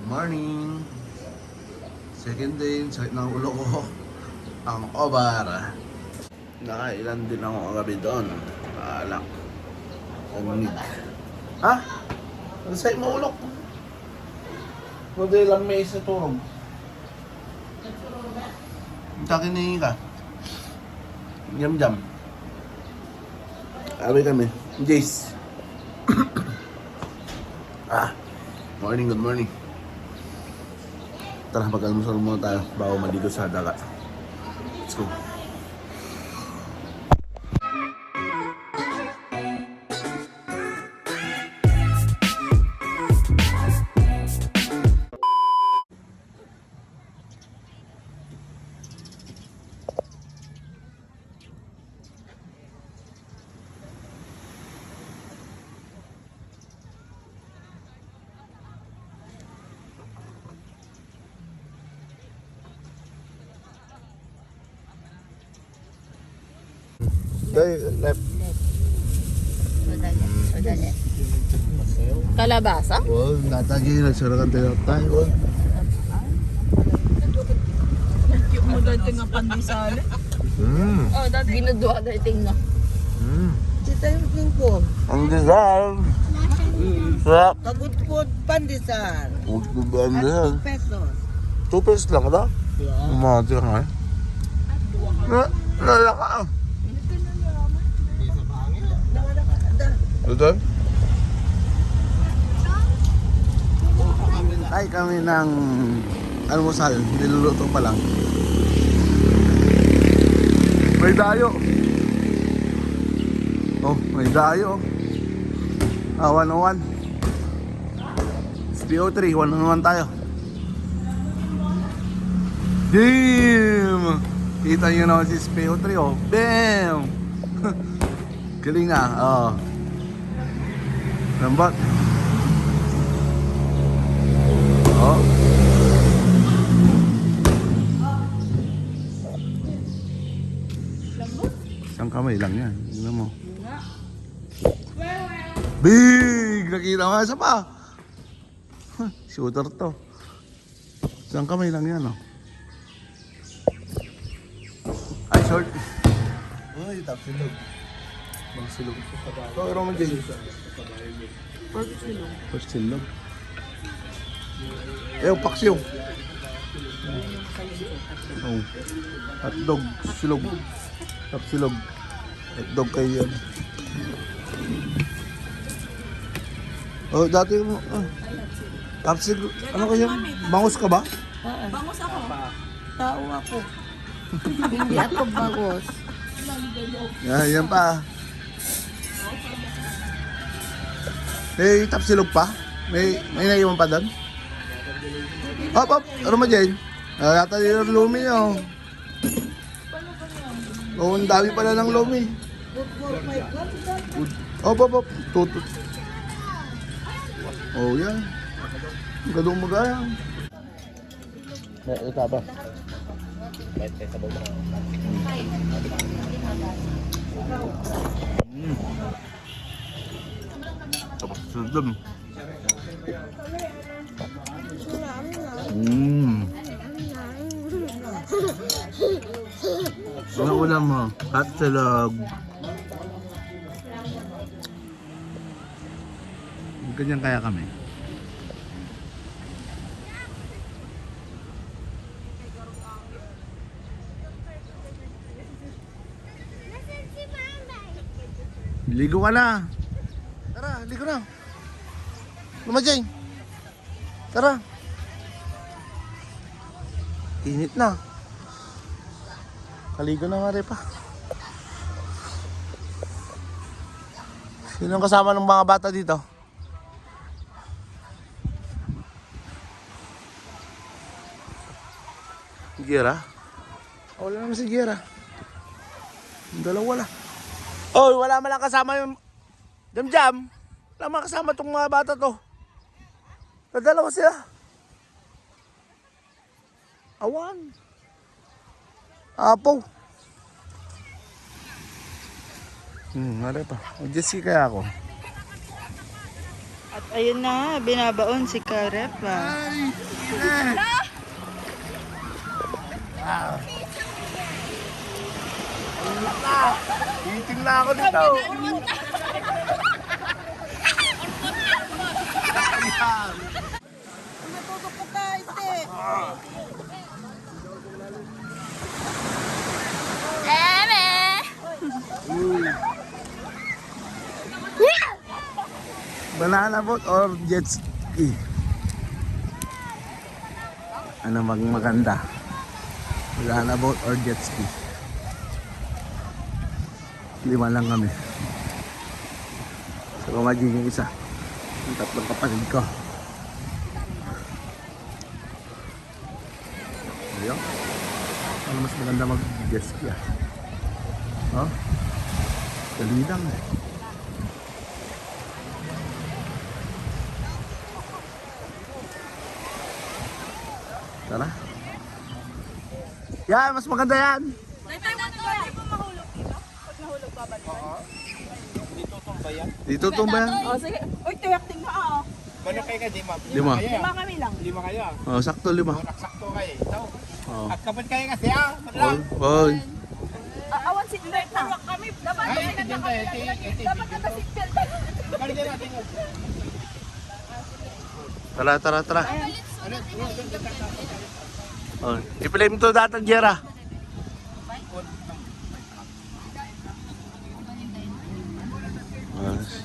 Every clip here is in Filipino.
Morning! Second day, sakit ng ulo ko. Ang obar. Nakailan din ako kagabi doon. Alak. Umig. Ha? Ang sakit mo ulo ko. Model lang may isa turog. Takinihin ka. Jam-jam. Away kami. Jace. Morning, good morning. Tara, mag-almusal muna tayo bago maligo sa dagat. Let's go. Left. Sodali. Kalabasa? Well, natagi nagsarakan tayo. Mo dati nga pandesal. Oh, dati ginudwa dati nga. Dito yung lingko. Ang design. Sarap. Kagudpod pandesal. Huwag ba ang design? Pesos. 2 pesos lang ka Yeah. Umati nga eh. Lalaka. Ito? Ay kami ng almusal. Niluluto pa lang. May dayo. Oh, may dayo. 101. SPO3, 101 tayo. Damn! Kita nyo naman si SPO3, oh. Bam! Galing ah, oh. Lambat. Oh. Isang kamay lang yan. Tingnan mo. Big! Nakita mo isa pa. Shooter to. Isang kamay lang yan, oh. Ay, short. Ay, top silog. Mga silog. Ito, Roman J. First silog. Paksiw. Oh. Hotdog, silog. Top silog. Hotdog kayo yan. Oh, dati mo. Top silog. Ano kayo? Bangus ka ba? Bangus ako. Tao ako. Hindi ako bagos. Yan pa. May top silog pa? May naiwan pa doon? Hop. Ano mo dyan? Yata yung lumi nyo. Oo, ang dami pala ng lumi. Hop. Tutut. Oh, yan. Gadong magayang. Ito pa. Tapos sunod. Ano ulam mo? Hot salog. Ganyan kaya kami. Ligo ka na. Tara, ligo na. Lumajay. Tara. Init na. Kaligo na nga rin pa. Sino ang kasama ng mga bata dito? Gira? Wala naman si Gira. Yung dalawa lang. Oh, wala man lang kasama yung Jam-Jam. Wala man kasama itong mga bata to. Dalawa sila. Awan. Apo. Nga pa. Mag-jet ski kaya ako. At ayun na, binabaon si Karepa. Titing na ako dito. Natutupok ka, ite. Banana boat or jet ski? Ano maganda? Banana boat or jet ski? 5 lang kami. So magiging isa. Yung 3 kapatid ko. Ayun. Ano mas maganda mag jet ski ah? Oh? Dali lang eh. Tara. Yan, mas maganda yan. Dito tumba yan. Oh, sige. Uy, tiyakting na ah. Ano kayo ka, 5? 5. Lima kami lang. 5 kayo ah. Oh, sakto 5. Naksakto kayo. Ito. Oh. At kapit kayo kasi ah. Oy, Madlang. oy. Awan si Bert na. Kami, dapat Ay, ito dyan tayo. dapat na si Bert. Balik dyan natin. Tara, tara, tara. Oh, i-play mo to datan, Jera.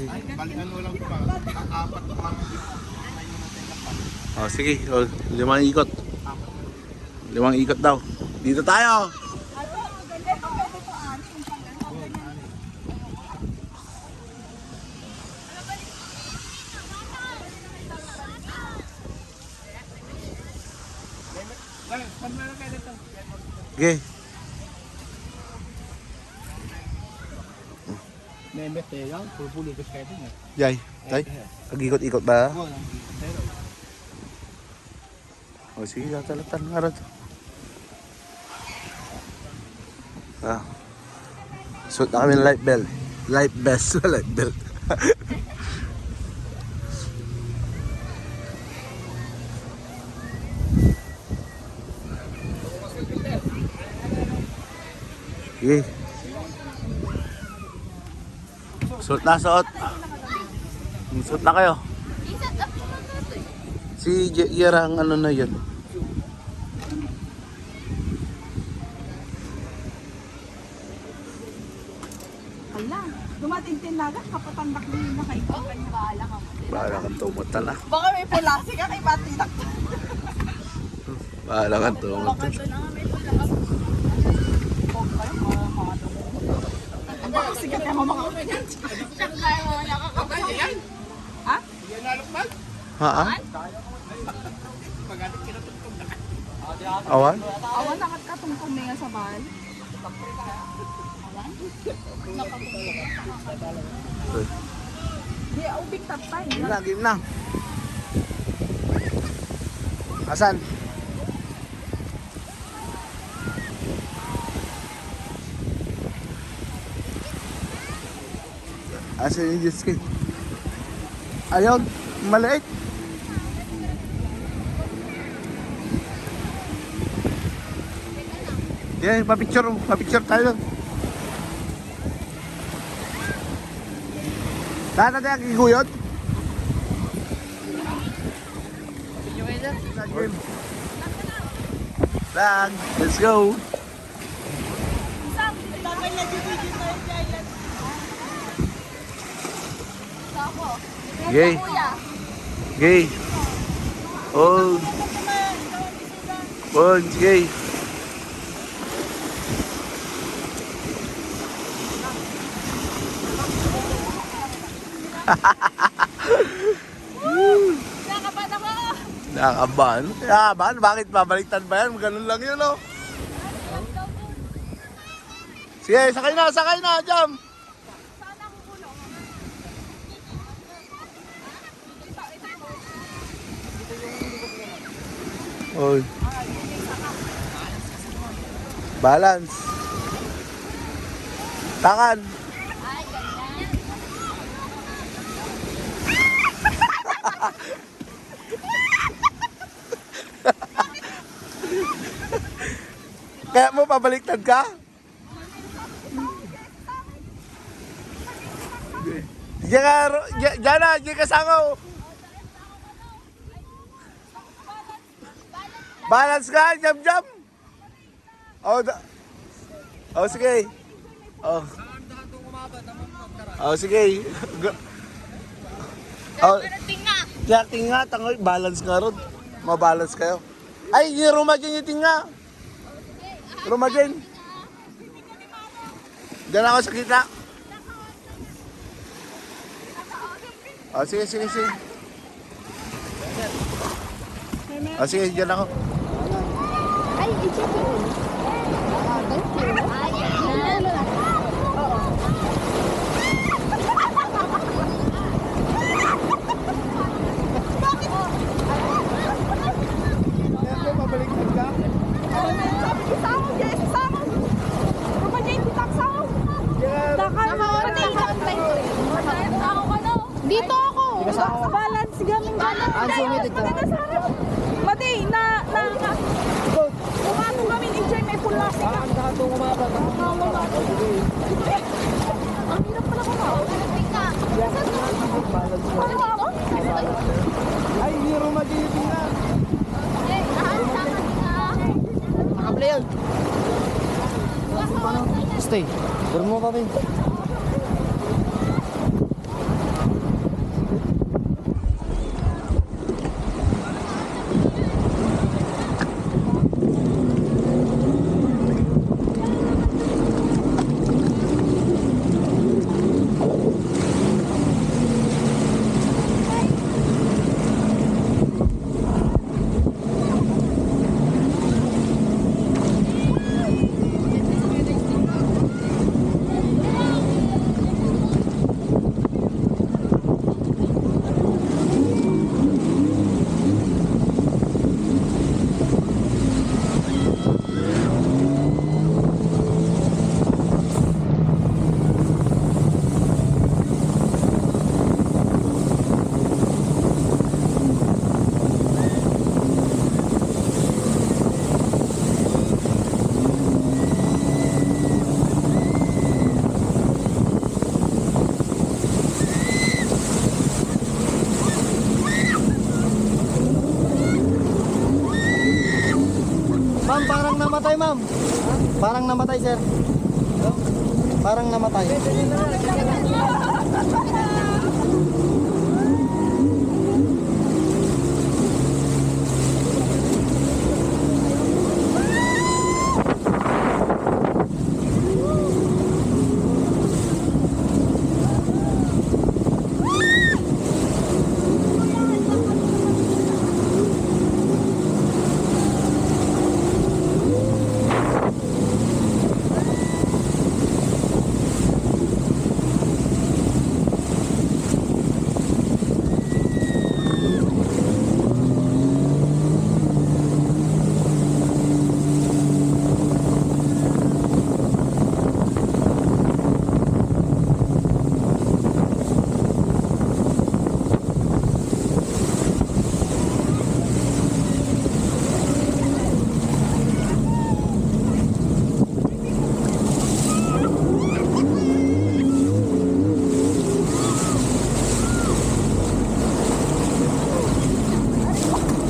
Sige. Balikan mo lang pa. 4 naman. Oh, sige. Oh, 5 ikot. 5 ikot daw. Dito tayo. Okay. Nembet eh yan. Pupuli ko kayo din eh. Jay, tay. Pag-ikot-ikot ba? Oo. Pero. Oh, sige, tatalatan nga rin. Ah. Suot na kami ng light belt. Light vest, light belt. Sige. Suot na, suot. Suot na kayo. Si Jera ang ano na yan. Ala, dumating naga, kapatandak din na kayo. Bahala ka mo. Bahala kang tumata na. Baka may pulasi ka kay Batidak. Bahala kang tumata. Sige, kaya mo mga Ha? Yan nalukman. Ha? Awan? Awan nakat katungkong nga sa bahal. Di, ubig tatay. Game na, game na. Asan? Asan yung jet ski? Ayun, maliit. Yeah, pa-picture tayo. Saan natin ang giguyod? Lang, let's go. Gay. Gay. Oh. Oh, gay. Nakapan ako! Nakakabahan. Nakakabahan? Bakit babaliktad ba yan? Ganun lang yun, oh. Sige, sakay na, jam. Oy. Balance. Tangan. Kaya mo pabaliktad ka? Diyan ka, diyan na, diyan ka sangaw. Balance ka, jam-jam. Oh, sige. Oh. Oh, sige. Oh. Tinga, tangoy, balance nga ron. Mabalance kayo. Ay, yung rumadyan yung tinga. Rumadyan. Diyan ako sa kita. Oh, sige. Oh, sige, diyan ako. Ay, i-check yun. Pabaliktad ka? Sabi ko sa ako, yes, sa ako. Rumadyan, bitak sa ako. Dito ako. Balance gaming gano'n. Ang sumidid ka. Mati, umato kami ni Jay, may pulasi ka. Ang hirap pala ko na. Ay, hindi rumadyan yung tinga. Nakapla yun. Stay. Durmo pa, Ben. Ma'am, parang namatay, ma'am. Parang namatay, sir. Parang namatay.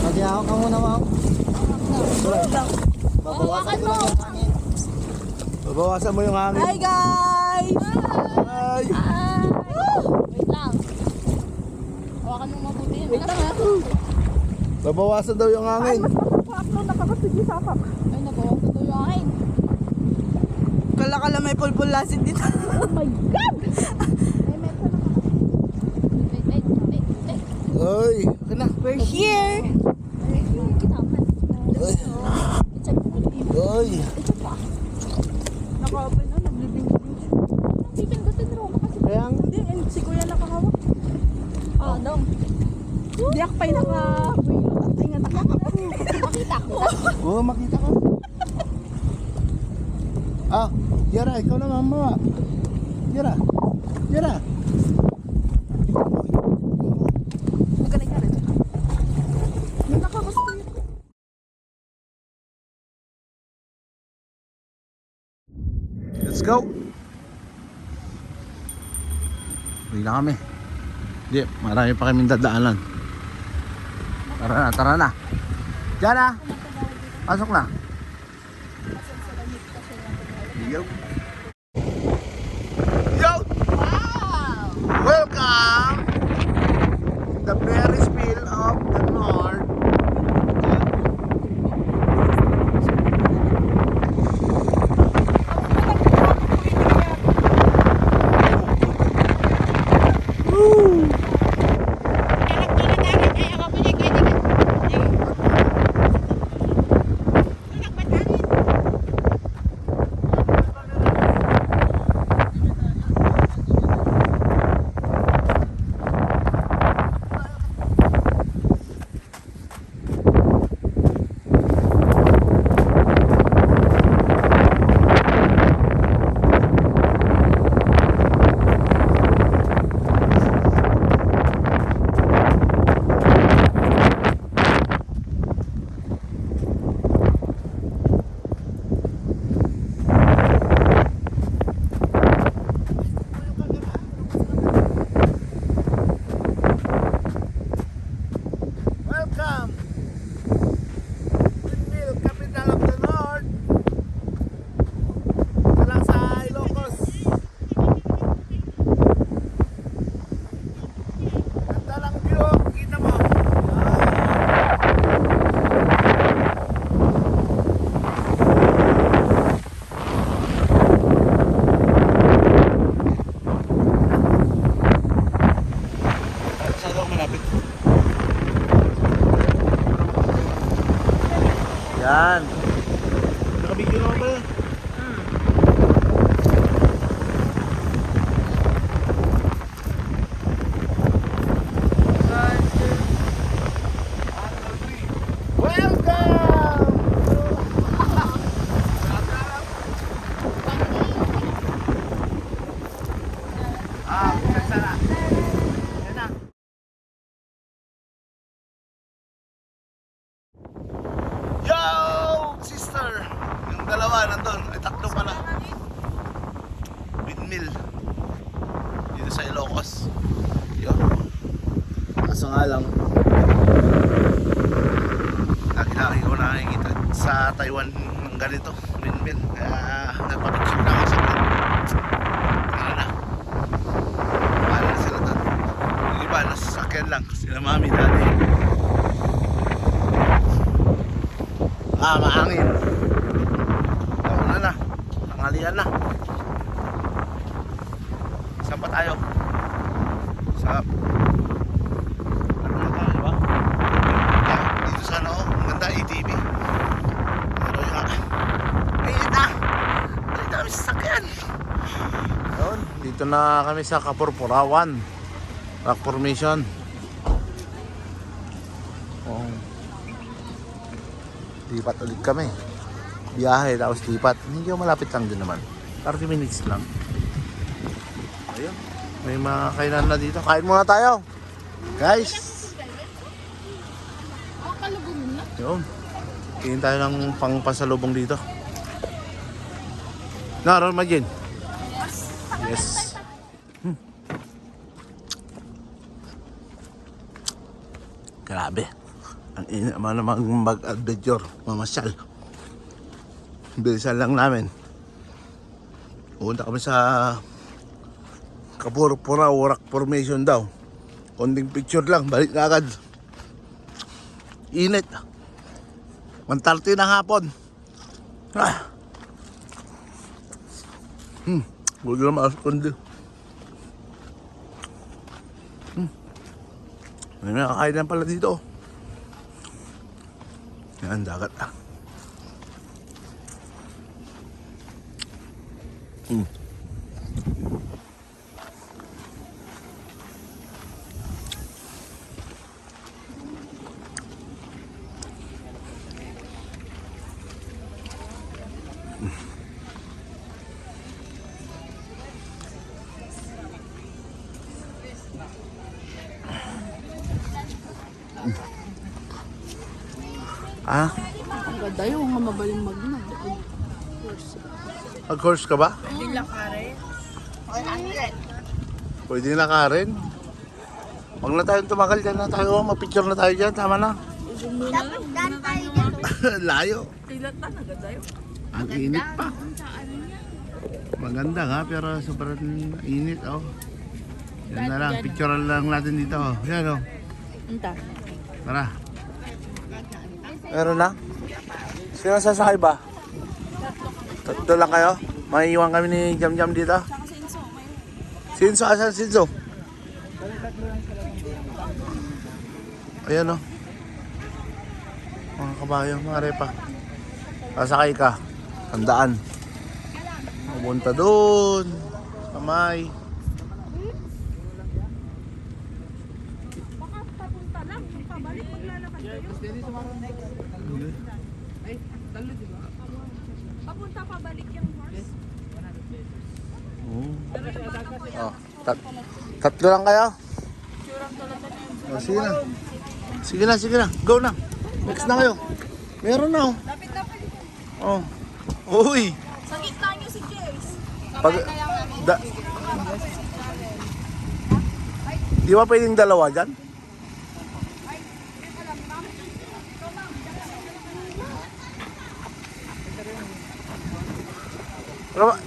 Nagyaw ka muna, ma'am. Babawasan ko lang yung hangin. Babawasan mo yung hangin. Hi guys! Ay! Wait lang. Hawakan mo mabuti yun. Wait lang ha. Babawasan daw yung hangin. Upload na kakasigi sa apak. Ay, nabawa ko to yung akin. Kala may pulpulasin dito. Oh my God! Ay, meron na ka. Wait. Ay! Kana. We're here! Kitaman. Ay! Ay! Naka-open na, naglibing-libing siya. Pipindutin ro kasi. Kaya nga. Hindi, and si Kuya nakahawak. Ah, dong. Hindi ako pa'y naka-builo. Ingat ako. Makita ko. Oo, makita ka. Ah, Yara, ikaw na mama. Yara. Magaling Let's go! Uwi na kami. Hindi, marami pa kaming dadaanan. Tara na. Diyan na! Pasok na. Yo! Yo! Wow! Welcome! The Ferris wheel of the North. Welcome! Windmill, capital of the North. Ito lang sa Ilocos. Ganda lang view, kita mo. Saan ako malapit? Yan. Nakabigyo naman pala. Yo, sister! Yung dalawa nandun. Ay, tatlo pala. Windmill. Dito sa Ilocos. Yun. Kaso nga lang, lagi ko nakikita sa Taiwan ng ganito, windmill. Kaya nagpapicture na ako sa akin. Ano na. Paano na sila doon? Yung iba, nasasakyan lang. Sila mami dati. Maangin. Taon na. Tanghalian na. Saan pa tayo? Sa ano na tayo, diba? Dito sa ano, ang ganda, ATV. Pero yung mainit na. Dali dami sasakyan. Yun, dito na kami sa Kapurpurawan Rock Formation. Lipat ulit kami. Biyahe tapos lipat. Hindi ko malapit lang din naman. 30 minutes lang. Ayun. May mga kainan na dito. Kain muna tayo. Guys. Yun. Tingin tayo ng pangpasalubong dito. Naroon Majin? Yes. Grabe. Ang ina naman mag-adventure, mamasyal. Bilisan lang namin. Pupunta kami sa Kapurpura Rock Formation daw. Konting picture lang, balik na agad. Init. 1:30 ng hapon. Huwag na maaskondi. May nakakain pala dito. Yan, dagat ah. Ang ganda yung mga mabaling magna. Mag-horse ka ba? Hindi lang kare. Okay, Andre. Pwede na ka rin. Huwag na tayong tumagal dyan na tayo. Mapicture na tayo dyan. Tama na. Dapat daan tayo dyan. Layo. Tilat na, agad tayo. Ang init pa. Maganda nga pero sobrang init. Oh. Yan na lang. Picture lang natin dito. Oh. Yan oh. Unta. Tara. Meron na? Sino sasakay ba? Tatlo lang kayo? Maiiwan kami ni Jam Jam dito. Sinso, asan Sinso? Ayan o. Mga kabayo, mga repa. Sasakay ka. Tandaan. Pumunta doon. Kamay. Baka papunta lang. Pabalik, maglalakad kayo. Papunta pabalik yung horse. Oh, tatlo lang kayo? Oh, sige na. Sige na, sige na. Go na. Next na kayo. Meron na oh. Oh. Uy. Sa gitna niyo si Jace. Pag, di ba pwedeng dalawa dyan?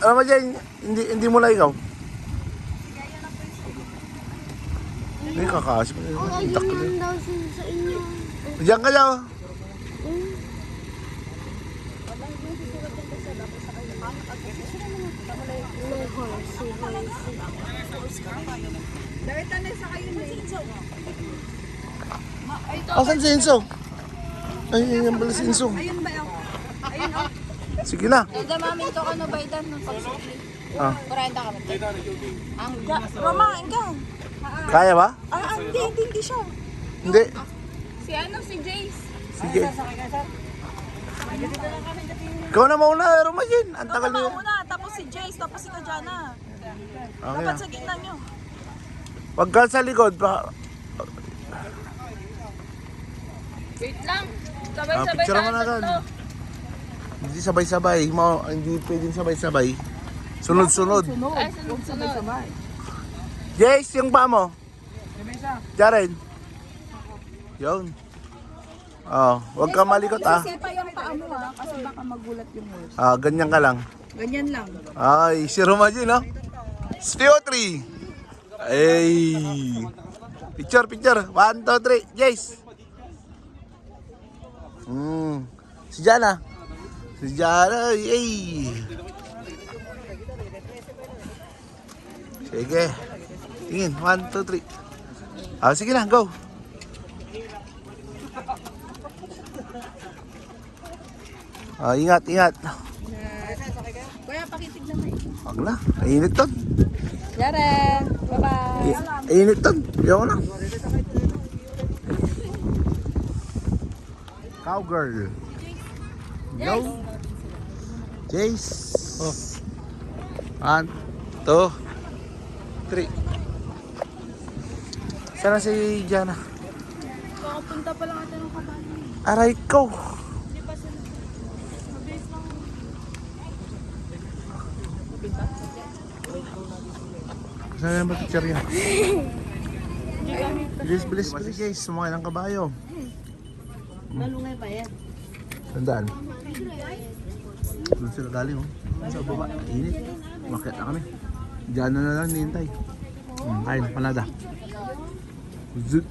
Rama dyan, hindi mo lang ikaw. Hindi kakasip. Ayun lang daw sa inyo. Diyan ka dyan. Oh. No horse. Dahil tanay sa kayo na Asan si Enzo? Ay, yan pala si Enzo. Ayun ba yun? Ayun o. Sige na. Dada mami to ka no ba idan ng pagsikli. Ah. 40 kami. Ang Roma, hanggang. Kaya ba? Hindi siya. Hindi. si ano si Jace. Sige. Ikaw na mauna, Roma dyan. Ang tagal na yun. Mauna, tapos si Jace, tapos si Kajana. Okay Dapat na. sa gitna nyo. Wag ka sa likod. Wait lang. Picture mo na doon. Hindi sabay-sabay. Hindi pwedeng sabay-sabay. Sunod-sunod. Ay, sunod. Jace, yung paa mo. Jaren. Yun. Oh, wag ka malikot ah. Sepa yung paa mo ha, kasi baka magulat yung horse. Ah, ganyan ka lang. Ganyan lang. Ay, si Romagin, no? Studio 3. Ay. Picture, picture. 1, 2, 3. Jace. Si Jana. Si Jana. Ay. Sige. Tingin. 1, 2, 3. Ah, sige na, go. Ah, ingat, ingat. Kuya, pakitig na may. Wag na. Mainit ton. Yaren, bye-bye. Mainit ton. Ayaw na. Cowgirl. Go. Jace. Oh. 1, 2, 3. Sana si Jana? Kakapunta pa lang natin ng kabayo. Aray ko. Saan ba picture yan? Bilis, bilis, bilis guys. Sumakay ng kabayo. Malungay pa yan. Tandaan. Doon sila galing oh. Sa baba. Init. Makit na kami. Diyan na lang nihintay. Kain, panada. Zut.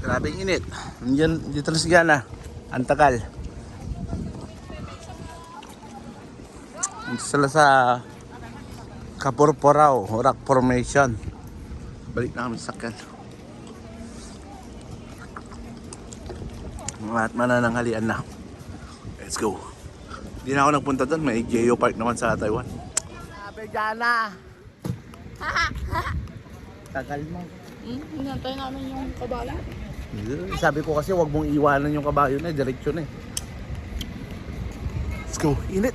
Grabing init. Diyan, dito na si Gana. Ang tagal. Dito sila sa Kapurporao, Rock Formation. Balik na kami sa sakyan. At manananghalian na. Let's go. Hindi na ako nagpunta doon. May Geo Park naman sa Taiwan. Sabi Jana. Tagal mo. Hinantay namin yung kabayo. Sabi ko kasi wag mong iwanan yung kabayo na. Direksyon eh. Let's go. Init.